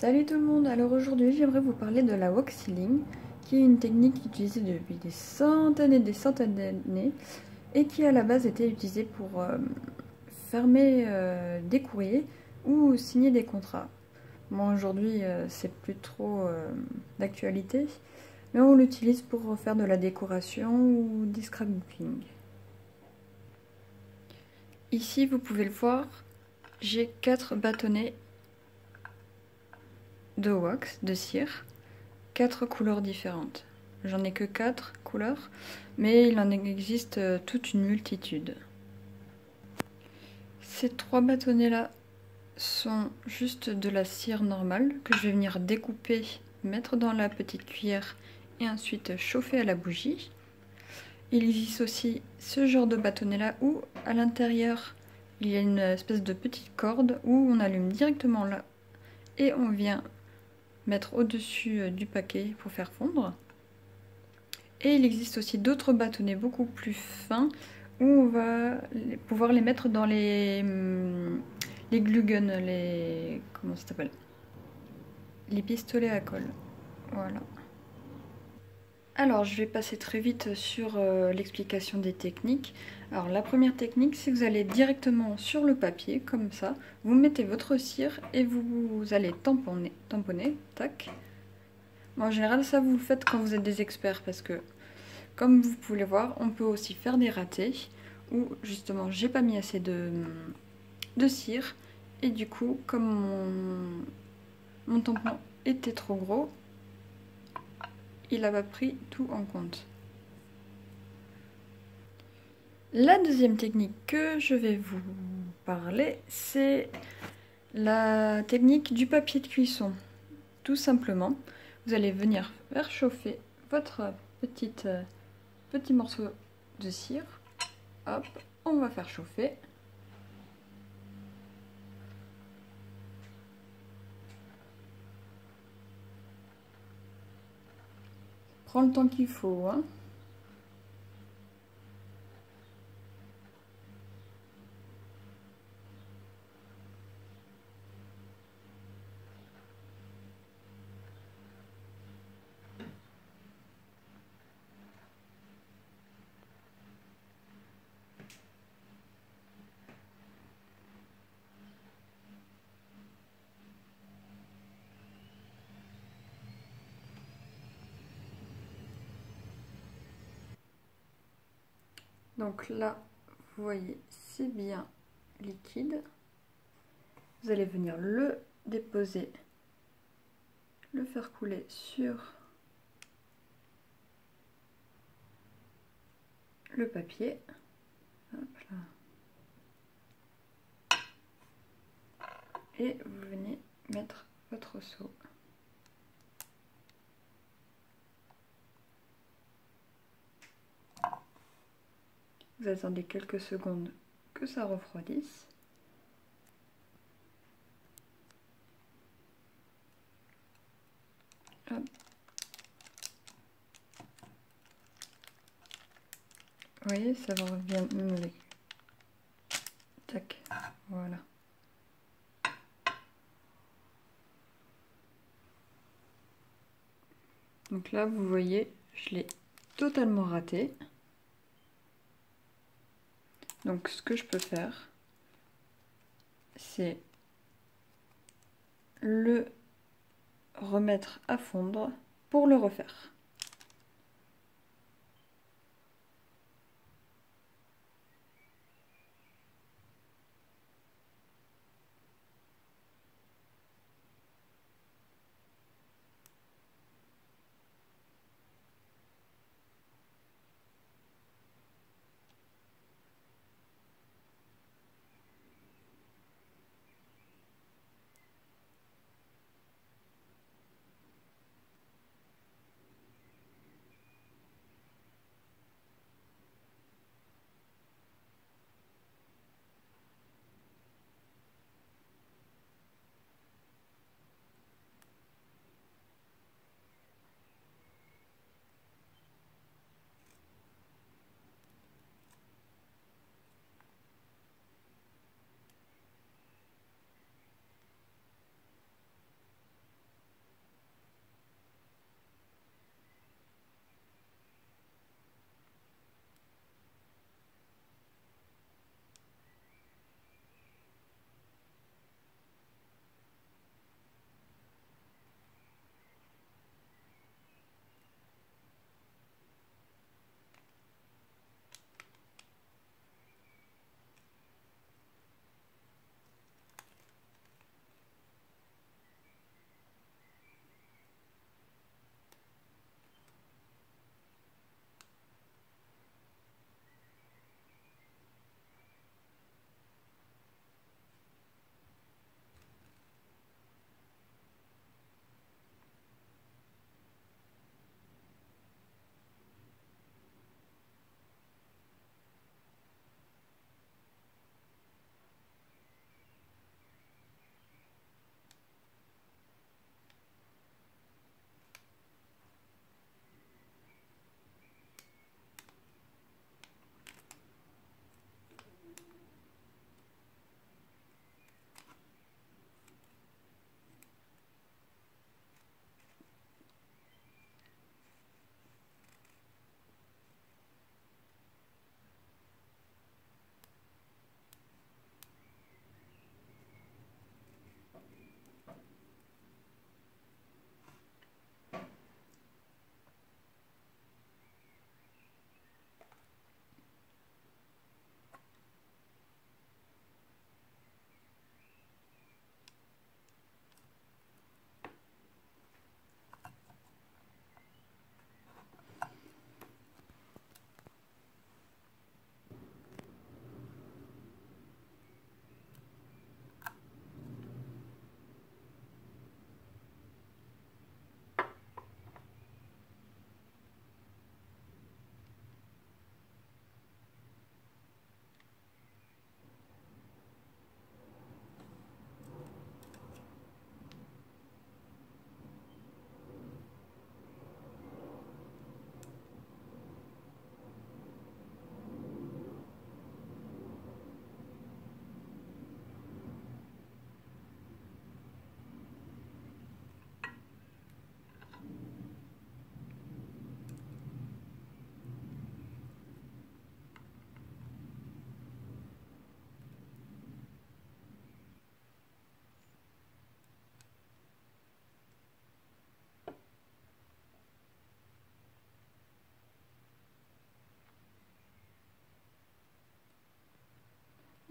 Salut tout le monde, alors aujourd'hui j'aimerais vous parler de la wax sealing, qui est une technique utilisée depuis des centaines et des centaines d'années et qui à la base était utilisée pour fermer des courriers ou signer des contrats. Bon, aujourd'hui c'est plus trop d'actualité, mais on l'utilise pour faire de la décoration ou du scrapbooking. Ici vous pouvez le voir, j'ai 4 bâtonnets de wax, de cire, 4 couleurs différentes. J'en ai que 4 couleurs, mais il en existe toute une multitude. Ces 3 bâtonnets là sont juste de la cire normale que je vais venir découper, mettre dans la petite cuillère et ensuite chauffer à la bougie. Il existe aussi ce genre de bâtonnet là où à l'intérieur il y a une espèce de petite corde où on allume directement là et on vient mettre au-dessus du paquet pour faire fondre. Et il existe aussi d'autres bâtonnets beaucoup plus fins où on va pouvoir les mettre dans les glue guns, comment ça s'appelle, les pistolets à colle. Voilà. Alors je vais passer très vite sur l'explication des techniques. Alors la première technique, c'est que vous allez directement sur le papier, comme ça, vous mettez votre cire et vous allez tamponner, tac. Bon, en général ça vous le faites quand vous êtes des experts parce que comme vous pouvez le voir, on peut aussi faire des ratés où justement j'ai pas mis assez de cire et du coup comme mon tampon était trop gros, il n'a pas pris tout en compte. La deuxième technique que je vais vous parler, c'est la technique du papier de cuisson. Tout simplement, vous allez venir faire chauffer votre petit morceau de cire. Hop, on va faire chauffer. Prends le temps qu'il faut, hein. Donc là, vous voyez, c'est bien liquide. Vous allez venir le déposer, le faire couler sur le papier. Hop là. Et vous venez mettre votre seau. Vous attendez quelques secondes que ça refroidisse. Hop. Vous voyez, ça va bien avec. Tac, voilà. Donc là, vous voyez, je l'ai totalement raté. Donc ce que je peux faire, c'est le remettre à fondre pour le refaire.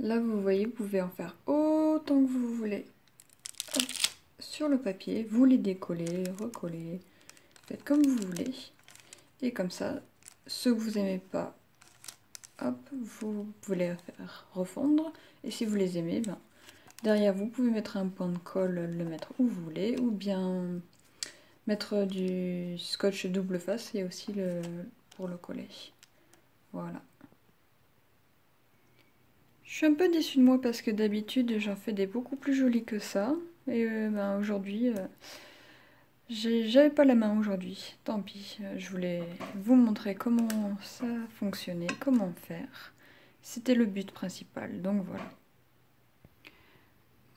Là, vous voyez, vous pouvez en faire autant que vous voulez. Hop, sur le papier, vous les décollez, recollez, faites comme vous voulez. Et comme ça, ceux que vous n'aimez pas, hop, vous pouvez les faire refondre. Et si vous les aimez, ben, derrière vous pouvez mettre un point de colle, le mettre où vous voulez, ou bien mettre du scotch double face et aussi pour le coller. Voilà. Je suis un peu déçue de moi parce que d'habitude j'en fais des beaucoup plus jolis que ça. Et ben, aujourd'hui, j'avais pas la main aujourd'hui. Tant pis, je voulais vous montrer comment ça fonctionnait, comment faire. C'était le but principal, donc voilà.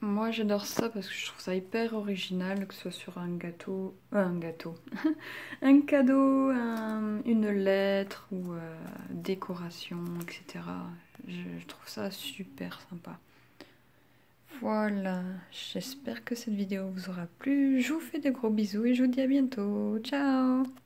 Moi j'adore ça parce que je trouve ça hyper original, que ce soit sur un gâteau, un cadeau, une lettre ou décoration, etc. Je trouve ça super sympa. Voilà, j'espère que cette vidéo vous aura plu. Je vous fais de gros bisous et je vous dis à bientôt. Ciao!